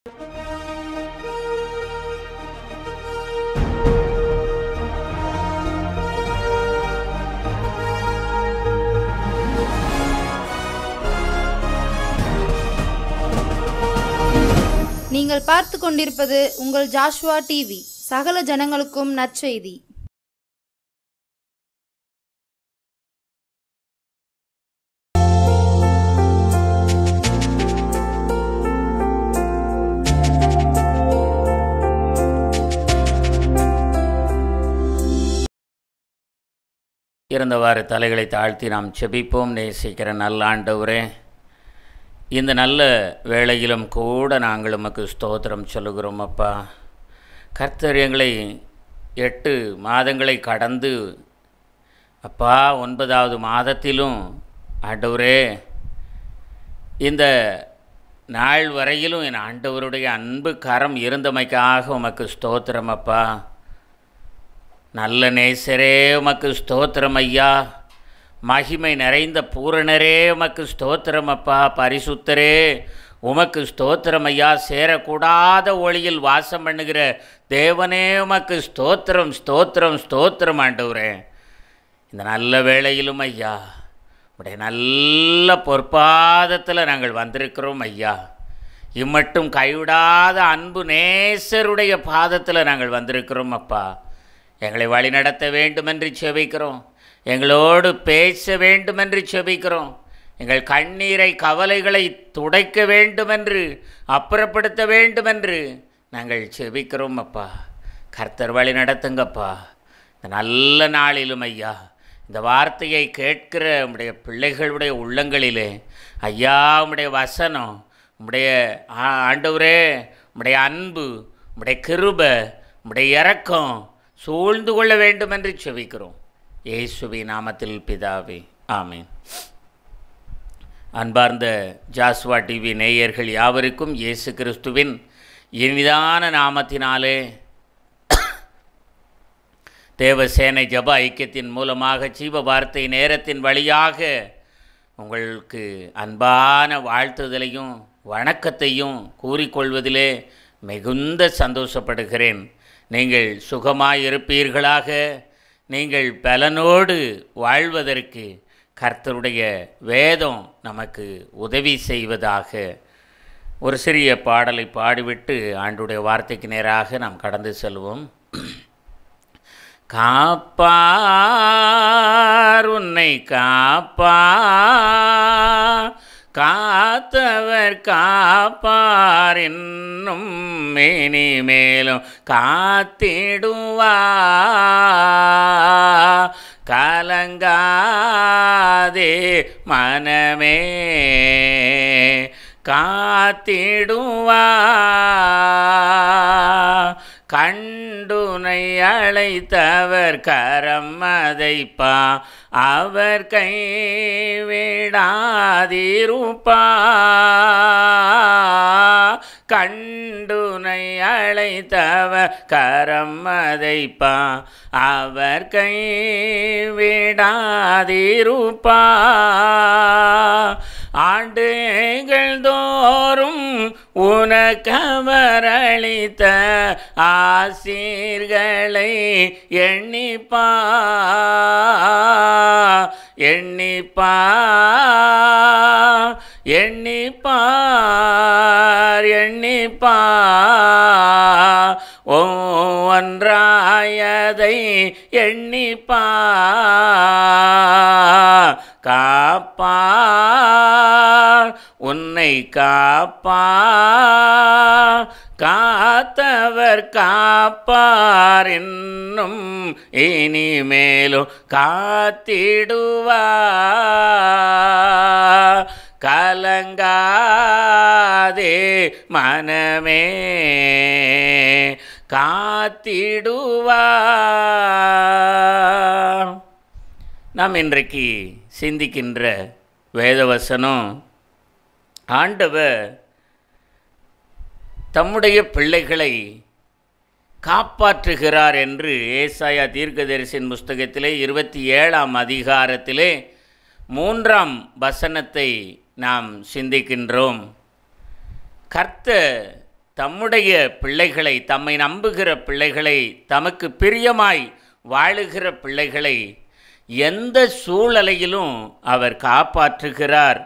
நீங்கள் பார்த்து கொண்டிருப்பது உங்கள் ஜாஷ்வா டிவி. சகல ஜனங்களுக்கும் நற்செய்தி. இருந்தவாறு தலைகளை தாழ்த்தி நாம் செபிப்போம். நேசிக்கிற நல்ல ஆண்டவரே, இந்த நல்ல வேளையிலும் கூட நாங்கள் உமக்கு ஸ்தோத்திரம் சொல்லுகிறோம். அப்பா, கர்த்தர் எங்களை 8 மாதங்களை கடந்து அப்பா 9வது மாதத்திலும் ஆண்டவரே இந்த நாள் வரையிலும் என் ஆண்டவருடைய அன்பு கரம் இருந்தமைக்காக உமக்கு ஸ்தோத்திரம். அப்பா, நல்ல நேசரே உமக்கு ஸ்தோத்திரம் ஐயா. மகிமை நிறைந்த பூரணரே உமக்கு ஸ்தோத்திரம் அப்பா. பரிசுத்தரே உமக்கு ஸ்தோத்திரம் ஐயா. சேரக்கூடாத ஒளியில் வாசம் பண்ணுகிற தேவனே உமக்கு ஸ்தோத்திரம் ஸ்தோத்திரம் ஸ்தோத்திரம் ஆண்டவரே. இந்த நல்ல வேளையிலும் ஐயா உடைய நல்ல பொற்பாதத்தில் நாங்கள் வந்திருக்கிறோம் ஐயா. இம்மட்டும் கைவிடாத அன்பு நேசருடைய பாதத்தில் நாங்கள் வந்திருக்கிறோம் அப்பா. எங்களை வழி நடத்த வேண்டுமென்று செபிக்கிறோம். எங்களோடு பேச வேண்டுமென்று செபிக்கிறோம். எங்கள் கண்ணீரை கவலைகளை துடைக்க வேண்டுமென்று அப்புறப்படுத்த வேண்டுமென்று நாங்கள் செபிக்கிறோம் அப்பா. கர்த்தர் வழி நடத்துங்கப்பா. இந்த நல்ல நாளிலும் ஐயா இந்த வார்த்தையை கேட்கிற உம்முடைய பிள்ளைகளுடைய உள்ளங்களிலே ஐயா உம்முடைய வசனம், உம்முடைய ஆண்டவரே உம்முடைய அன்பு, உம்முடைய கிருபை, உம்முடைய இரக்கம் சூழ்ந்து கொள்ள வேண்டுமென்று செபிக்கிறோம். இயேசுவின் நாமத்தில் பிதாவே, ஆமீன். அன்பார்ந்த ஜாஸ்வா டிவி நேயர்கள் யாவருக்கும் இயேசு கிறிஸ்துவின் இனிதான நாமத்தினாலே தேவசேனை ஜப ஐக்கியத்தின் மூலமாக ஜீவ வார்த்தை நேரத்தின் வழியாக உங்களுக்கு அன்பான வாழ்த்துதலையும் வணக்கத்தையும் கூறிக்கொள்வதிலே மிகுந்த சந்தோஷப்படுகிறேன். நீங்கள் சுகமாயிருப்பீர்களாக, நீங்கள் பலனோடு வாழ்வதற்கு கர்த்தருடைய வேதம் நமக்கு உதவி செய்வதாக. ஒரு சிறிய பாடலை பாடிவிட்டு ஆண்டுடைய வார்த்தைக்கு நேராக நாம் கடந்து செல்வோம். காப்பார் உன்னை காப்பார், காத்தவர் காப்பார், இன்னும் மேனி மேலும் காத்திடுவார். கலங்காதே மனமே காத்திடுவார். கண்டுனை அழைத்தவர் கரம் அதைப்பா, அவர் கைவிடாதிருப்பா. கண்டுனை அழைத்தவர் கரம் அதைப்பா, அவர் கைவிடாதிருப்பா. ஆண்டுகள் தோறும் உனக்கவர் அளித்த ஆசீர்களை எண்ணிப்பா எண்ணிப்பா எண்ணிப்பார் எண்ணிப்பா. ஒன்றாயதை எண்ணிப்பா. காப்பார் உன்னை காப்பார், காத்தவர் காப்பார், இன்னும் இனிமேலும் காத்திடுவார். கலங்காதே மனமே காத்திடுவார். நாம் இன்றைக்கு சிந்திக்கின்ற வேதவசனம், ஆண்டவர் தம்முடைய பிள்ளைகளை காப்பாற்றுகிறார் என்று ஏசாயா தீர்க்கதரிசியின் புஸ்தகத்திலே 27ஆம் அதிகாரத்திலே 3ஆம் வசனத்தை நாம் சிந்திக்கின்றோம். கர்த்தர் தம்முடைய பிள்ளைகளை, தம்மை நம்புகிற பிள்ளைகளை, தமக்கு பிரியமாய் வாழுகிற பிள்ளைகளை எந்த சூழ்நிலையிலும் அவர் காப்பாற்றுகிறார்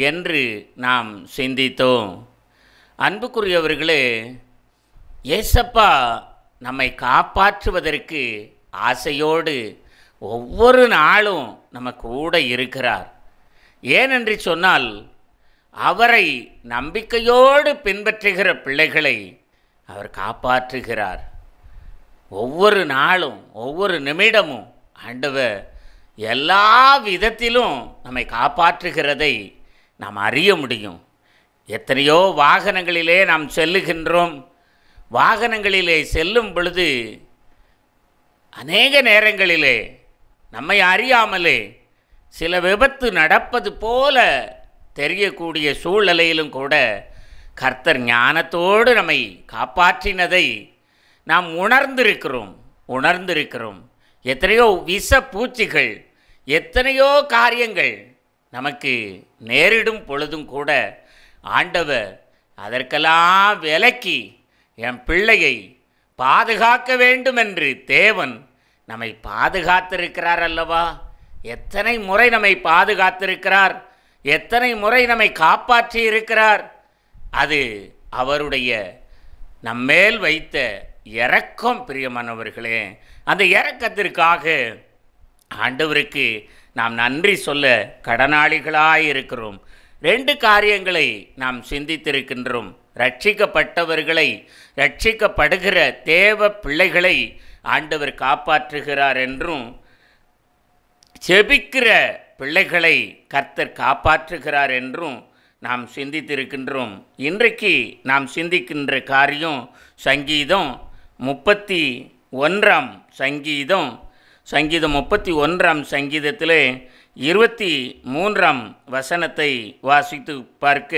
என்று நாம் சிந்தித்தோம். அன்புக்குரியவர்களே, ஏசப்பா நம்மை காப்பாற்றுவதற்கு ஆசையோடு ஒவ்வொரு நாளும் நம்ம கூட இருக்கிறார். ஏனென்று சொன்னால், அவரை நம்பிக்கையோடு பின்பற்றுகிற பிள்ளைகளை அவர் காப்பாற்றுகிறார். ஒவ்வொரு நாளும், ஒவ்வொரு நிமிடமும் ஆண்டவர் எல்லா விதத்திலும் நம்மை காப்பாற்றுகிறதை நாம் அறிய முடியும். எத்தனையோ வாகனங்களிலே நாம் செல்லுகின்றோம். வாகனங்களிலே செல்லும் பொழுது அநேக நேரங்களிலே நம்மை அறியாமலே சில விபத்து நடப்பது போல தெரியக்கூடிய சூழ்நிலையிலும் கூட கர்த்தர் ஞானத்தோடு நம்மை காப்பாற்றினதை நாம் உணர்ந்திருக்கிறோம். எத்தனையோ விஷ பூச்சிகள், எத்தனையோ காரியங்கள் நமக்கு நேரிடும் பொழுதும் கூட ஆண்டவர் அதற்கெல்லாம் விலக்கி என் பிள்ளையை பாதுகாக்க வேண்டும் என்று தேவன் நம்மை பாதுகாத்திருக்கிறார் அல்லவா? எத்தனை முறை நம்மை பாதுகாத்திருக்கிறார், எத்தனை முறை நம்மை காப்பாற்றி இருக்கிறார். அது அவருடைய நம்மேல் வைத்த இரக்கம். பிரியமானவர்களே, அந்த இரக்கத்திற்காக ஆண்டவருக்கு நாம் நன்றி சொல்ல கடனாளிகளாயிருக்கிறோம். 2 காரியங்களை நாம் சிந்தித்திருக்கின்றோம். ரட்சிக்கப்பட்டவர்களை, ரட்சிக்கப்படுகிற தேவ பிள்ளைகளை ஆண்டவர் காப்பாற்றுகிறார் என்றும், செபிக்கிற பிள்ளைகளை கர்த்தர் காப்பாற்றுகிறார் என்றும் நாம் சிந்தித்திருக்கின்றோம். இன்றைக்கு நாம் சிந்திக்கின்ற காரியம் சங்கீதம் 31 சங்கீதம் 31 சங்கீதத்திலே 23 வசனத்தை வாசித்து பார்க்க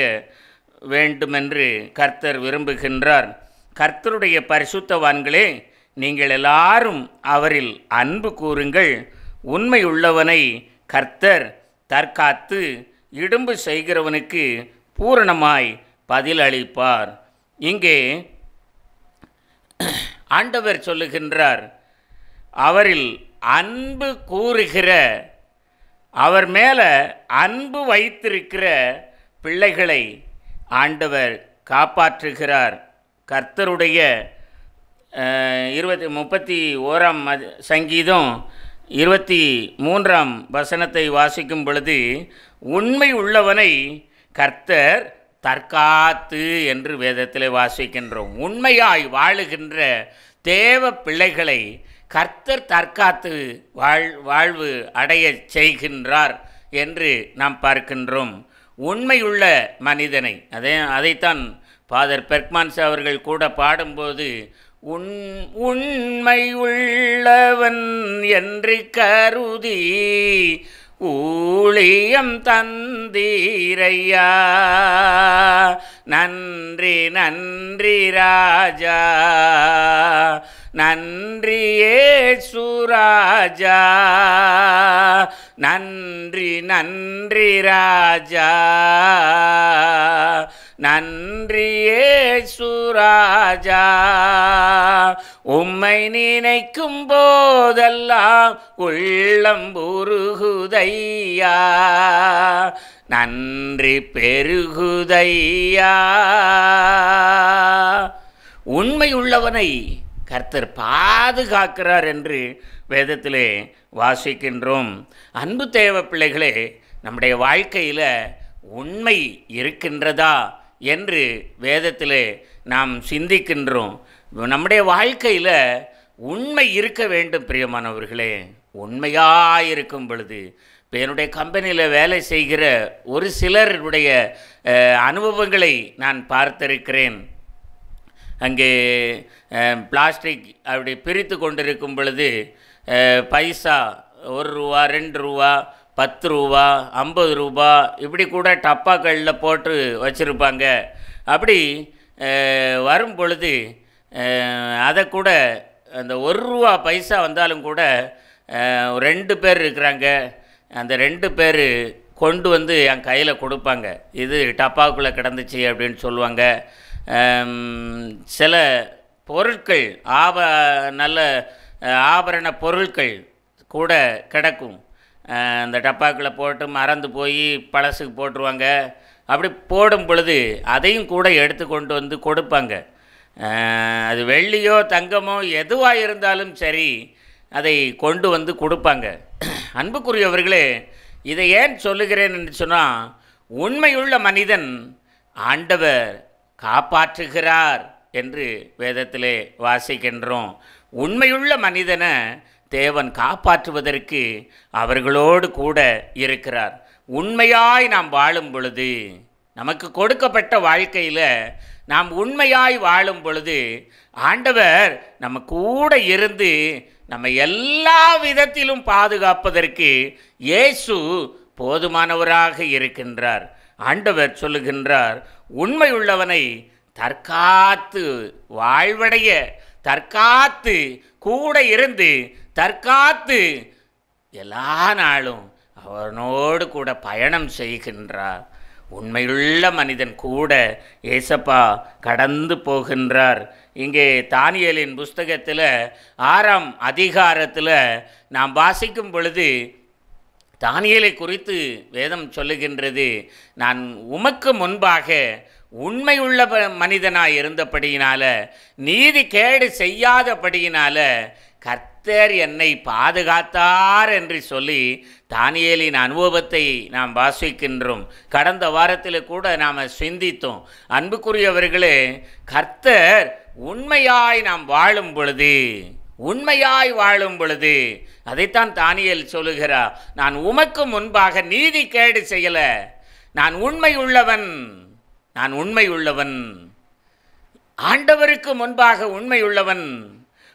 வேண்டுமென்று கர்த்தர் விரும்புகின்றார். கர்த்தருடைய பரிசுத்தவான்களே, நீங்கள் எல்லாரும் அவரில் அன்பு கூறுங்கள். உண்மையுள்ளவனை கர்த்தர் தற்காத்து இடும்பு செய்கிறவனுக்கு பூரணமாய் பதிலளிப்பார். இங்கே ஆண்டவர் சொல்லுகின்றார், அவரில் அன்பு கூறுகிற, அவர் மேலே அன்பு வைத்திருக்கிற பிள்ளைகளை ஆண்டவர் காப்பாற்றுகிறார். கர்த்தருடைய 31 சங்கீதம் 23 வசனத்தை வாசிக்கும் பொழுது, உண்மை உள்ளவனை கர்த்தர் தற்காத்து என்று வேதத்திலே வாசிக்கின்றோம். உண்மையாய் வாழுகின்ற தேவ பிள்ளைகளை கர்த்தர் தற்காத்து வாழ்வு அடைய செய்கின்றார் என்று நாம் பார்க்கின்றோம். உண்மையுள்ள மனிதனை, அதைத்தான் ஃபாதர் பெர்க்மான்ஸ் அவர்கள் கூட பாடும்போது, உண்மை உள்ளவன் என்று கருதி ஊழியம் தந்தீரையா, நன்றி நன்றி ராஜா, நன்றி இயேசு ராஜா, நன்றி நன்றி ராஜா, நன்றி இயேசு ராஜா. உம்மை நினைக்கும் போதெல்லாம் உள்ளம் உருகுதையா, நன்றி பெருகுதையா. உண்மையுள்ளவனை கர்த்தர் பாதுகாக்கிறார் என்று வேதத்திலே வாசிக்கின்றோம். அன்பு தேவ பிள்ளைகளே, நம்முடைய வாழ்க்கையில் உண்மை இருக்கின்றதா என்று வேதத்திலே நாம் சிந்திக்கின்றோம். நம்முடைய வாழ்க்கையில் உண்மை இருக்க வேண்டும். பிரியமானவர்களே, உண்மையாக இருக்கும் பொழுது, இப்போ என்னுடைய கம்பெனியில் வேலை செய்கிற ஒரு சிலருடைய அனுபவங்களை நான் பார்த்திருக்கிறேன். அங்கே பிளாஸ்டிக் அப்படி பிரித்து கொண்டிருக்கும் பொழுது பைசா 1 ரூபா, 2 ரூபா, 10 ரூபா, 50 ரூபா இப்படி கூட டப்பாக்களில் போட்டு வச்சுருப்பாங்க. அப்படி வரும் பொழுது அதை கூட அந்த 1 ரூபா பைசா வந்தாலும் கூட 2 பேர் இருக்கிறாங்க, அந்த 2 பேர் கொண்டு வந்து என் கையில் கொடுப்பாங்க. இது டப்பாக்குள்ளே கிடந்துச்சு அப்படின்னு சொல்லுவாங்க. சில பொருட்கள் நல்ல ஆபரண பொருட்கள் கூட கிடக்கும். அந்த டப்பாக்களை போட்டு மறந்து போய் பழசுக்கு போட்டுருவாங்க. அப்படி போடும் பொழுது அதையும் கூட எடுத்து கொண்டு வந்து கொடுப்பாங்க. அது வெள்ளியோ தங்கமோ எதுவாக இருந்தாலும் சரி, அதை கொண்டு வந்து கொடுப்பாங்க. அன்புக்குரியவர்களே, இதை ஏன் சொல்லுகிறேன் என்று சொன்னால், உண்மையுள்ள மனிதன் ஆண்டவர் காப்பாற்றுகிறார் என்று வேதத்திலே வாசிக்கின்றோம். உண்மையுள்ள மனிதனை தேவன் காப்பாற்றுவதற்கு அவர்களோடு கூட இருக்கிறார். உண்மையாய் நாம் வாழும் பொழுது, நமக்கு கொடுக்கப்பட்ட வாழ்க்கையில் நாம் உண்மையாய் வாழும் பொழுது ஆண்டவர் நம்ம கூட இருந்து நம்ம எல்லா விதத்திலும் பாதுகாப்பதற்கு இயேசு போதுமானவராக இருக்கின்றார். ஆண்டவர் சொல்லுகின்றார், உண்மையுள்ளவனை தற்காத்து வாழ்வடைய, தற்காத்து கூட இருந்து தற்காத்து எல்லா நாளும் அவனோடு கூட பயணம் செய்கின்றார். உண்மையுள்ள மனிதன் கூட ஏசப்பா கடந்து போகின்றார். இங்கே தானியேலின் புஸ்தகத்தில் 6ஆம் அதிகாரத்தில் நாம் வாசிக்கும் பொழுது தானியேலை குறித்து வேதம் சொல்லுகின்றது, நான் உமக்கு முன்பாக உண்மையுள்ள மனிதனாய் இருந்தபடியினால, நீதி கேடு செய்யாதபடியினால கர்த்தர் என்னை பாதுகாத்தார் என்று சொல்லி தானியேலின் அனுபவத்தை நாம் வாசிக்கின்றோம். கடந்த வாரத்தில் கூட நாம் சிந்தித்தோம். அன்புக்குரியவர்களே, கர்த்தர் உண்மையாய் நாம் வாழும் பொழுது, உண்மையாய் வாழும் பொழுது, அதைத்தான் தானியேல் சொல்லுகிறார், நான் உமக்கு முன்பாக நீதி கேடு செய்யலை, நான் உண்மை உள்ளவன், நான் உண்மை உள்ளவன், ஆண்டவருக்கு முன்பாக உண்மை உள்ளவன்,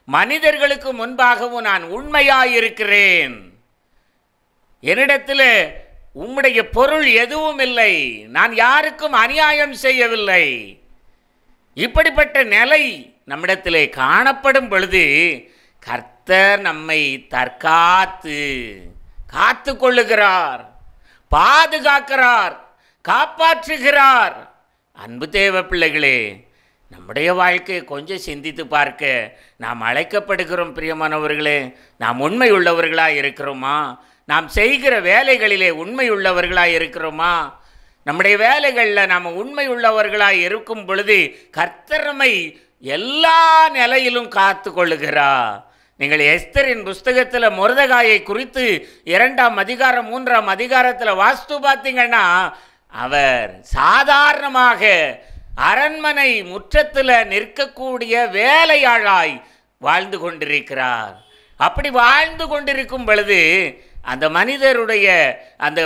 மனிதர்களுக்கு முன்பாகவும் நான் உண்மையாயிருக்கிறேன், என்னிடத்தில் உம்முடைய பொருள் எதுவும் இல்லை, நான் யாருக்கும் அநியாயம் செய்யவில்லை. இப்படிப்பட்ட நிலை நம்மிடத்திலே காணப்படும் பொழுது கர்த்தர் நம்மை தற்காத்து காத்து கொள்ளுகிறார், பாதுகாக்கிறார், காப்பாற்றுகிறார். அன்பு தேவ பிள்ளைகளே, நம்முடைய வாழ்க்கையை கொஞ்சம் சிந்தித்து பார்க்க நாம் அழைக்கப்படுகிறோம். பிரியமானவர்களே, நாம் உண்மை உள்ளவர்களாக இருக்கிறோமா? நாம் செய்கிற வேலைகளிலே உண்மை உள்ளவர்களாக இருக்கிறோமா? நம்முடைய வேலைகளில் நாம் உண்மை உள்ளவர்களாக இருக்கும் பொழுது கர்த்தர் நம்மை எல்லா நிலையிலும் காத்து கொள்ளுகிறார். நீங்கள் எஸ்தரின் புஸ்தகத்தில் மொர்தெகாயை குறித்து 2ஆம் அதிகாரம் 3ஆம் அதிகாரத்தில் வாஸ்து பார்த்தீங்கன்னா, அவர் சாதாரணமாக அரண்மனை முற்றத்தில் நிற்கக்கூடிய வேலையாளாய் வாழ்ந்து கொண்டிருக்கிறார். அப்படி வாழ்ந்து கொண்டிருக்கும் பொழுது அந்த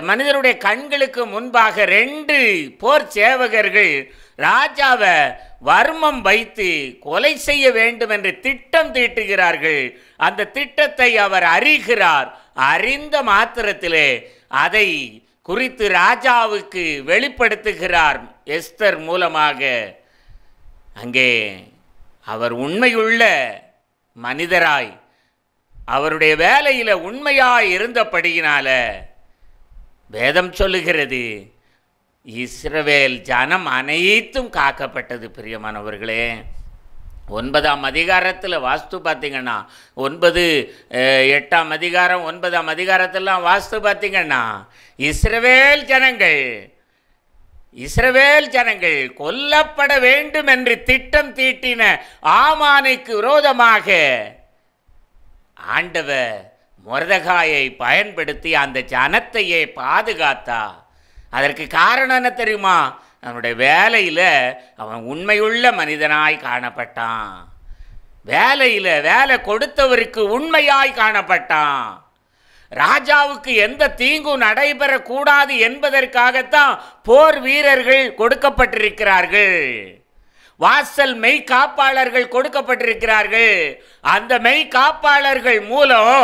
மனிதருடைய கண்களுக்கு முன்பாக 2 போர் சேவகர்கள் ராஜாவை வர்மம் வைத்து கொலை செய்ய வேண்டும் என்று திட்டம் தீட்டுகிறார்கள். அந்த திட்டத்தை அவர் அறிகிறார். அறிந்த மாத்திரத்திலே அதை குறித்து ராஜாவுக்கு வெளிப்படுத்துகிறார் எஸ்தர் மூலமாக. அங்கே அவர் உண்மையுள்ள மனிதராய், அவருடைய வேலையில் உண்மையாய் இருந்தபடியினால வேதம் சொல்லுகிறது, இஸ்ரவேல் ஜனம் அனைத்தும் காக்கப்பட்டது. பிரியமானவர்களே, 9ஆம் அதிகாரத்தில் வாஸ்து பார்த்தீங்கன்னா, 9, 8ஆம் அதிகாரம் 9ஆம் அதிகாரத்திலாம் வாஸ்து பார்த்தீங்கன்னா, இஸ்ரவேல் ஜனங்கள் கொல்லப்பட வேண்டும் என்று திட்டம் தீட்டின ஆமானுக்கு விரோதமாக ஆண்டவர் மொர்தெகாயை பயன்படுத்தி அந்த ஜனத்தையே பாதுகாத்தா. அதற்கு காரணம் என்ன தெரியுமா? அவனுடைய வேலையில் அவன் உண்மையுள்ள மனிதனாய் காணப்பட்டான். வேலை கொடுத்தவருக்கு உண்மையாய் காணப்பட்டான். ராஜாவுக்கு எந்த தீங்கும் நடைபெறக்கூடாது என்பதற்காகத்தான் போர் வீரர்கள் கொடுக்கப்பட்டிருக்கிறார்கள். வாசல் மெய் காப்பாளர்கள் கொடுக்கப்பட்டிருக்கிறார்கள். அந்த மெய் காப்பாளர்கள் மூலம்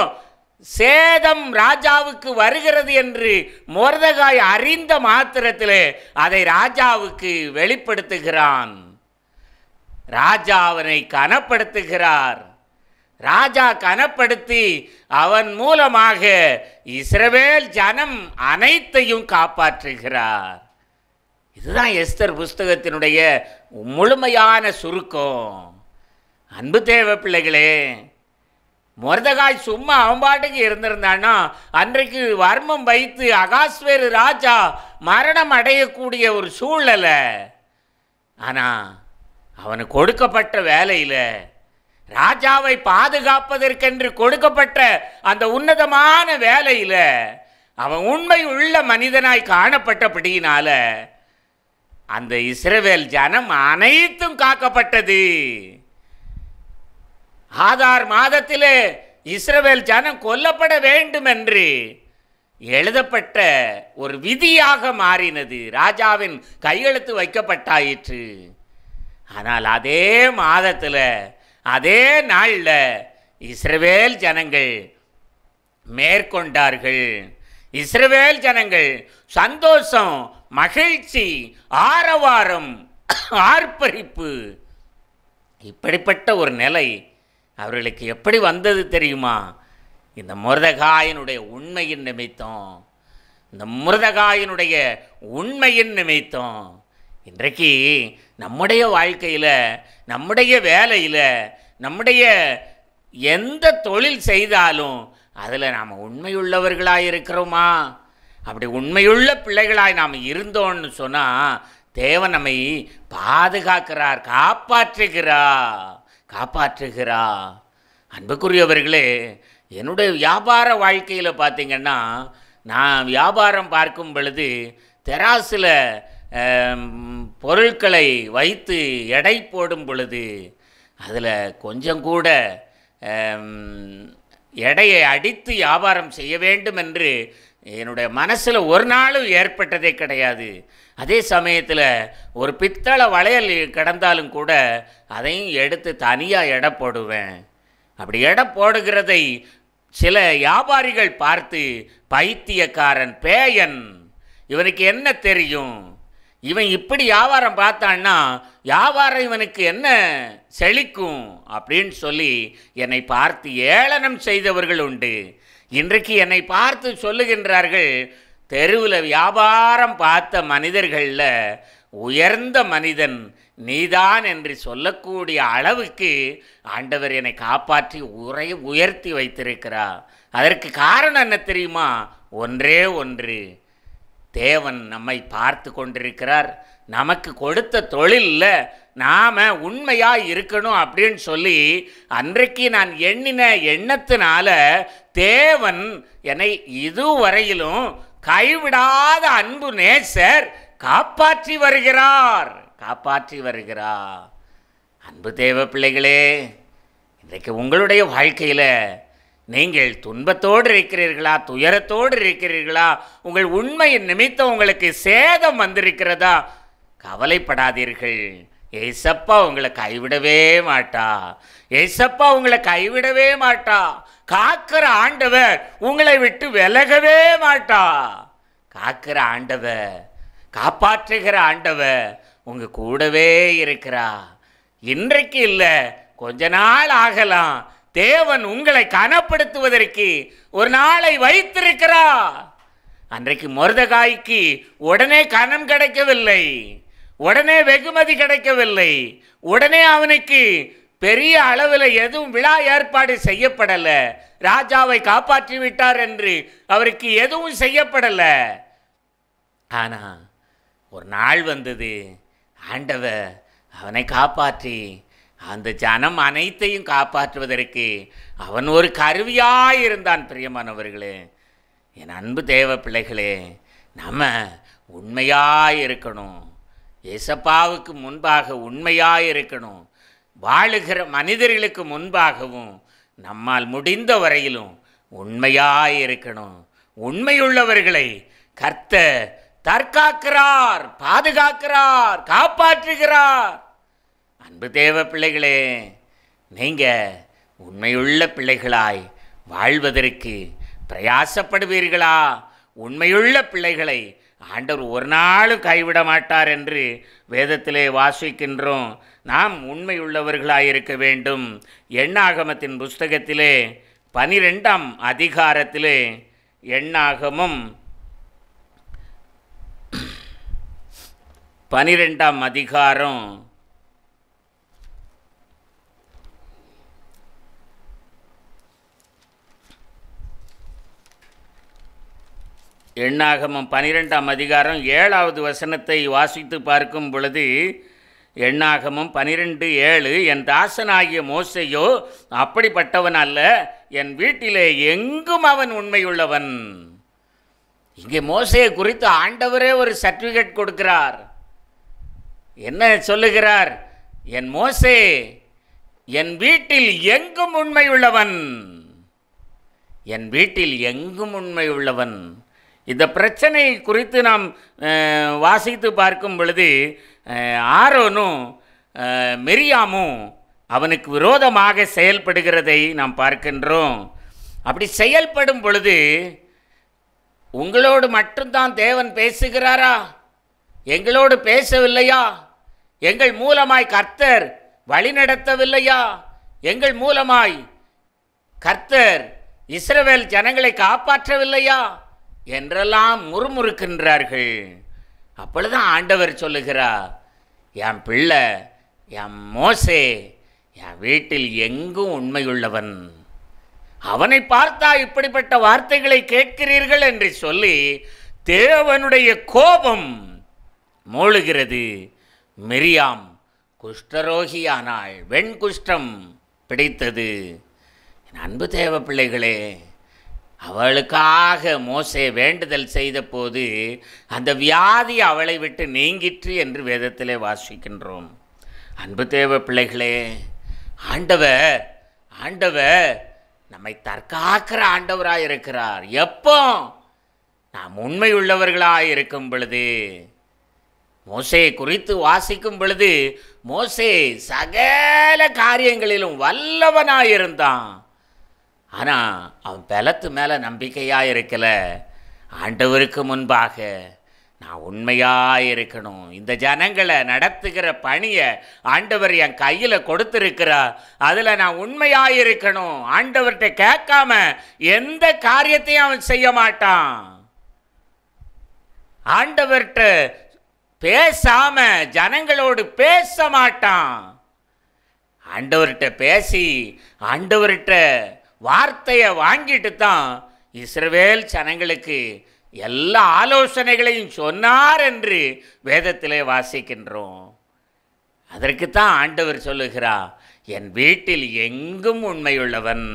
சேதம் ராஜாவுக்கு வருகிறது என்று மொர்தெகாய் அறிந்த மாத்திரத்திலே அதை ராஜாவுக்கு வெளிப்படுத்துகிறான். ராஜா அவனை கனப்படுத்துகிறார். ராஜா கனப்படுத்தி அவன் மூலமாக இஸ்ரவேல் ஜனம் அனைத்தையும் காப்பாற்றுகிறார். இதுதான் எஸ்தர் புஸ்தகத்தினுடைய முழுமையான சுருக்கம். அன்பு தேவ பிள்ளைகளே, மொர்தெகாய் சும்மா அவன்பாட்டுக்கு இருந்திருந்தான்னா அன்றைக்கு வர்மம் வைத்து அகாஸ்வேரு ராஜா மரணம் அடையக்கூடிய ஒரு சூழ்நிலை. ஆனால் அவனுக்கு கொடுக்கப்பட்ட வேலையில், ராஜாவை பாதுகாப்பதற்கென்று கொடுக்கப்பட்ட அந்த உன்னதமான வேலையில் அவன் உண்மை உள்ள மனிதனாய் காணப்பட்டபடியினால அந்த இஸ்ரவேல் ஜனம் அனைத்தும் காக்கப்பட்டது. ஆதார் மாதத்திலே இஸ்ரவேல் ஜனம் கொல்லப்பட வேண்டும் என்று எழுதப்பட்ட ஒரு விதியாக மாறினது. ராஜாவின் கையெழுத்து வைக்கப்பட்டாயிற்று. ஆனால் அதே மாதத்தில் அதே நாளில் இஸ்ரவேல் ஜனங்கள் மேற்கொண்டார்கள். இஸ்ரவேல் ஜனங்கள் சந்தோஷம், மகிழ்ச்சி, ஆரவாரம், ஆர்ப்பரிப்பு, இப்படிப்பட்ட ஒரு நிலை அவர்களுக்கு எப்படி வந்தது தெரியுமா? இந்த மொர்தெகாயினுடைய உண்மையின் நிமித்தம், இந்த மொர்தெகாயினுடைய உண்மையின் நிமித்தம். இன்றைக்கு நம்முடைய வாழ்க்கையில், நம்முடைய வேலையில், நம்முடைய எந்த தொழில் செய்தாலும் அதில் நாம் உண்மையுள்ளவர்களாக இருக்கிறோமா? அப்படி உண்மையுள்ள பிள்ளைகளாய் நாம் இருந்தோன்னு சொன்னால் தேவன் நம்மை பாதுகாக்கிறார், காப்பாற்றுகிறார். அன்புக்குரியவர்களே, என்னுடைய வியாபார வாழ்க்கையில் பார்த்திங்கன்னா, நான் வியாபாரம் பார்க்கும் பொழுது தெராசில் பொருட்களை வைத்து எடை போடும் பொழுது அதில் கொஞ்சம் கூட எடையை அடித்து வியாபாரம் செய்ய வேண்டும் என்று என்னுடைய மனசில் ஒரு நாளும் ஏற்பட்டதே கிடையாது. அதே சமயத்தில் ஒரு பித்தளை வளையல் கிடந்தாலும் கூட அதையும் எடுத்து தனியாக எடை போடுவேன். அப்படி எடை போடுகிறதை சில வியாபாரிகள் பார்த்து, பைத்தியக்காரன், பேயன், இவனுக்கு என்ன தெரியும், இவன் இப்படி வியாபாரம் பார்த்தான்னா வியாபாரம் இவனுக்கு என்ன செழிக்கும் அப்படின்னு சொல்லி என்னை பார்த்து ஏளனம் செய்தவர்கள் உண்டு. இன்றைக்கு என்னை பார்த்து சொல்லுகின்றார்கள், தெருவில் வியாபாரம் பார்த்த மனிதர்களில் உயர்ந்த மனிதன் நீதான் என்று சொல்லக்கூடிய அளவுக்கு ஆண்டவர் என்னை காப்பாற்றி உயர்த்தி வைத்திருக்கிறார். அதற்கு காரணம் என்ன தெரியுமா? ஒன்றே ஒன்று, தேவன் நம்மை பார்த்து கொண்டிருக்கிறார். நமக்கு கொடுத்த தொழிலில் நாம் உண்மையாக இருக்கணும் அப்படின்னு சொல்லி அன்றைக்கு நான் எண்ணின எண்ணத்தினால தேவன் என்னை இதுவரையிலும் கைவிடாத அன்பு நேசர் காப்பாற்றி வருகிறார். அன்பு தேவ பிள்ளைகளே, இன்றைக்கு உங்களுடைய வாழ்க்கையில் நீங்கள் துன்பத்தோடு இருக்கிறீர்களா, துயரத்தோடு இருக்கிறீர்களா, உங்கள் உண்மையின் நிமித்தம் உங்களுக்கு சேதம் வந்திருக்கிறதா? கவலைப்படாதீர்கள். ஏசப்பா உங்களை கைவிடவே மாட்டா. காக்கிற ஆண்டவர் உங்களை விட்டு விலகவே மாட்டா. காக்கிற ஆண்டவர், காப்பாற்றுகிற ஆண்டவர் உங்க கூடவே இருக்கிறா. இன்றைக்கு இல்லை, கொஞ்ச நாள் ஆகலாம். தேவன் உங்களை கனப்படுத்துவதற்கு ஒரு நாளை வைத்திருக்கிறார். அன்றைக்கு மொர்தெகாய்க்கு உடனே கனம் கிடைக்கவில்லை, உடனே வெகுமதி கிடைக்கவில்லை, உடனே அவனுக்கு பெரிய அளவில் எதுவும் விழா ஏற்பாடு செய்யப்படலை. ராஜாவை காப்பாற்றி விட்டார் என்று அவருக்கு எதுவும் செய்யப்படலை. ஆனால் ஒரு நாள் வந்தது, ஆண்டவர் அவனை காப்பாற்றி அந்த ஜனம் அனைத்தையும் காப்பாற்றுவதற்கு அவன் ஒரு கருவியாக இருந்தான். பிரியமானவர்களே, என் அன்பு தேவ பிள்ளைகளே, நம்ம உண்மையாக இருக்கணும். ஏசப்பாவுக்கு முன்பாக உண்மையாக இருக்கணும். வாழுகிற மனிதர்களுக்கு முன்பாகவும் நம்மால் முடிந்த வரையிலும் உண்மையாக இருக்கணும். உண்மையுள்ளவர்களை கர்த்தர் தற்காக்கிறார், பாதுகாக்கிறார், காப்பாற்றுகிறார். அன்பு தேவ பிள்ளைகளே, நீங்கள் உண்மையுள்ள பிள்ளைகளாய் வாழ்வதற்கு பிரயாசப்படுவீர்களா? உண்மையுள்ள பிள்ளைகளை ஆண்டவர் ஒரு நாளும் கைவிட மாட்டார் என்று வேதத்திலே வாசிக்கின்றோம். நாம் உண்மையுள்ளவர்களாய் இருக்க வேண்டும். எண்ணாகமத்தின் புஸ்தகத்திலே 12ஆம் அதிகாரத்திலே எண்ணாகமம் 12ஆம் அதிகாரம் எண்ணாகமம் 12ஆம் அதிகாரம் 7வது வசனத்தை வாசித்து பார்க்கும் பொழுது, எண்ணாகமம் 12:7, என் தாசனாகிய மோசேயோ அப்படிப்பட்டவன் அல்ல, என் வீட்டிலே எங்கும் அவன் உண்மையுள்ளவன். இங்கே மோசேயை குறித்து ஆண்டவரே ஒரு சர்டிஃபிகேட் கொடுக்கிறார். என்ன சொல்லுகிறார்? என் மோசே என் வீட்டில் எங்கும் உண்மையுள்ளவன், என் வீட்டில் எங்கும் உண்மையுள்ளவன். இந்த பிரச்சனை குறித்து நாம் வாசித்து பார்க்கும் பொழுது, ஆரோனும் மிரியாமும் அவனுக்கு விரோதமாக செயல்படுகிறதை நாம் பார்க்கின்றோம். அப்படி செயல்படும் பொழுது, உங்களோடு மட்டும்தான் தேவன் பேசுகிறாரா? எங்களோடு பேசவில்லையா? எங்கள் மூலமாய் கர்த்தர் வழிநடத்தவில்லையா? எங்கள் மூலமாய் கர்த்தர் இஸ்ரவேல் ஜனங்களை காப்பாற்றவில்லையா என்றெல்லாம் முறுமுறுக்கின்றார்கள். அப்பொழுதுதான் ஆண்டவர் சொல்லுகிறார், என் பிள்ளை என் மோசே என் வீட்டில் எங்கும் உண்மையுள்ளவன், அவனை பார்த்தா இப்படிப்பட்ட வார்த்தைகளை கேட்கிறீர்கள் என்று சொல்லி தேவனுடைய கோபம் மூழுகிறது. மிரியாம் குஷ்டரோகியானாள், வெண்குஷ்டம் பிடித்தது. என் அன்பு தேவ பிள்ளைகளே, அவளுக்காக மோசே வேண்டுதல் செய்த போது அந்த வியாதி அவளை விட்டு நீங்கிற்று என்று வேதத்திலே வாசிக்கின்றோம். அன்பு தேவ பிள்ளைகளே, ஆண்டவர் நம்மை தற்காக்கிற ஆண்டவராக இருக்கிறார். எப்போ? நாம் உண்மை உள்ளவர்களாக இருக்கும் பொழுது. மோசே குறித்து வாசிக்கும் பொழுது, மோசே சகல காரியங்களிலும் வல்லவனாயிருந்தான். ஆனால் அவன் பலத்து மேலே நம்பிக்கையாக இருக்கல. ஆண்டவருக்கு முன்பாக நான் உண்மையாக இருக்கணும், இந்த ஜனங்களை நடத்துகிற பணியை ஆண்டவர் என் கையில் கொடுத்துருக்கிறார், அதில் நான் உண்மையாக இருக்கணும். ஆண்டவர்கிட்ட கேட்காம எந்த காரியத்தையும் அவன் செய்ய மாட்டான். ஆண்டவர்கிட்ட பேசாம ஜனங்களோடு பேச மாட்டான். ஆண்டவர்கிட்ட பேசி ஆண்டவர்கிட்ட வார்த்தையை வாங்கிட்டு தான் இஸ்ரவேல் ஜனங்களுக்கு எல்லா ஆலோசனைகளையும் சொன்னார் என்று வேதத்திலே வாசிக்கின்றோம். அதற்குத்தான் ஆண்டவர் சொல்லுகிறார், என் வீட்டில் எங்கும் உண்மையுள்ளவன்.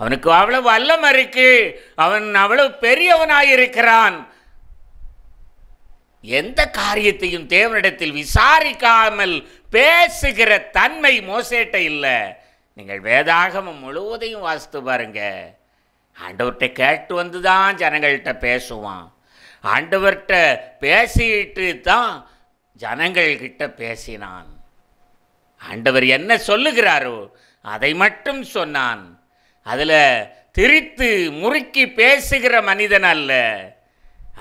அவனுக்கு அவ்வளவு வல்லமை இருக்கு, அவன் அவ்வளவு பெரியவனாயிருக்கிறான். எந்த காரியத்தையும் தேவனிடத்தில் விசாரிக்காமல் பேசுகிற தன்மை மோசேட்ட இல்லை. நீங்கள் வேதாகமம் முழுவதையும் வாசித்து பாருங்க. ஆண்டவர்கிட்ட கேட்டு வந்து தான் ஜனங்கள்கிட்ட பேசுவான். ஆண்டவர்கிட்ட பேசிட்டு தான் ஜனங்கள்கிட்ட பேசினான். ஆண்டவர் என்ன சொல்லுகிறாரோ அதை மட்டும் சொன்னான். அதில் திரித்து முறுக்கி பேசுகிற மனிதன் அல்ல.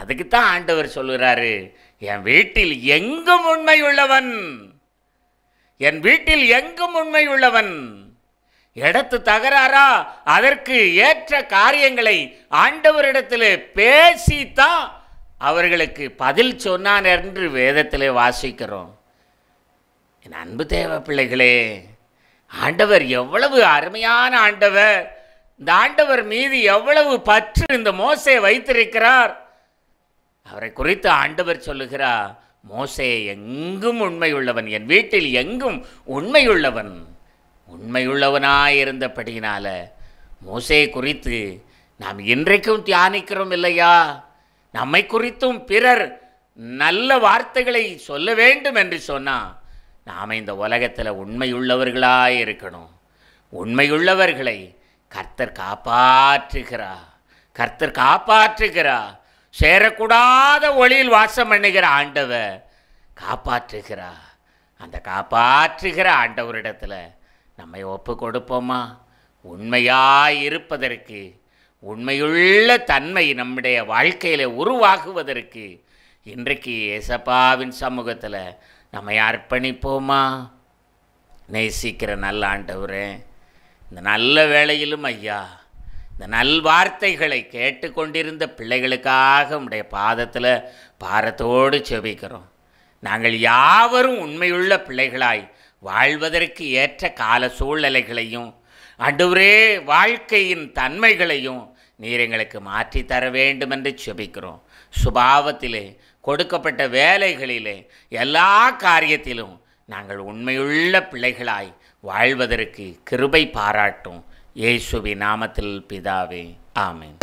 அதுக்குத்தான் ஆண்டவர் சொல்லுகிறாரு, என் வீட்டில் எங்கும் உண்மை உள்ளவன், என் வீட்டில் எங்கும் உண்மை உள்ளவன். இடத்து தகராறா அதற்கு ஏற்ற காரியங்களை ஆண்டவரிடத்தில் பேசித்தான் அவர்களுக்கு பதில் சொன்னான் என்று வேதத்திலே வாசிக்கிறோம். என் அன்பு தேவ பிள்ளைகளே, ஆண்டவர் எவ்வளவு அருமையான ஆண்டவர்! இந்த ஆண்டவர் மீது எவ்வளவு பற்று இந்த மோசே வைத்திருக்கிறார்! அவரை குறித்து ஆண்டவர் சொல்லுகிறார், மோசே எங்கும் உண்மையுள்ளவன், என் வீட்டில் எங்கும் உண்மையுள்ளவன். உண்மையுள்ளவனாயிருந்தபடியினால மோசே குறித்து நாம் இன்றைக்கும் தியானிக்கிறோம் இல்லையா? நம்மை குறித்தும் பிறர் நல்ல வார்த்தைகளை சொல்ல வேண்டும் என்று சொன்னால் நாம் இந்த உலகத்தில் உண்மையுள்ளவர்களாக இருக்கணும். உண்மையுள்ளவர்களை கர்த்தர் காப்பாற்றுகிறார். கர்த்தர் காப்பாற்றுகிறார். சேரக்கூடாத ஒளியில் வாசம் பண்ணுகிற ஆண்டவர் காப்பாற்றுகிறார். அந்த காப்பாற்றுகிற ஆண்டவரிடத்தில் நம்மை ஒப்பு கொடுப்போமா? உண்மையாய் இருப்பதற்கு, உண்மையுள்ள தன்மை நம்முடைய வாழ்க்கையில் உருவாகுவதற்கு இன்றைக்கு ஏசப்பாவின் சமூகத்தில் நம்மை அர்ப்பணிப்போமா? நேசிக்கிற நல்ல ஆண்டவரே, இந்த நல்ல வேளையிலும் ஐயா, இந்த நல்வார்த்தைகளை கேட்டுக்கொண்டிருந்த பிள்ளைகளுக்காக உம்முடைய பாதத்தில் பாரத்தோடு செபிக்கிறோம். நாங்கள் யாவரும் உண்மையுள்ள பிள்ளைகளாய் வாழ்வதற்கு ஏற்ற கால சூழ்நிலைகளையும் ஆண்டவரே வாழ்க்கையின் தன்மைகளையும் நீர் எங்களுக்கு மாற்றி தர வேண்டும் என்று செபிக்கிறோம். சுபாவத்திலே, கொடுக்கப்பட்ட வேலைகளிலே, எல்லா காரியத்திலும் நாங்கள் உண்மையுள்ள பிள்ளைகளாய் வாழ்வதற்கு கிருபை பாராட்டும். இயேசுவின் நாமத்தில் பிதாவே, ஆமென்.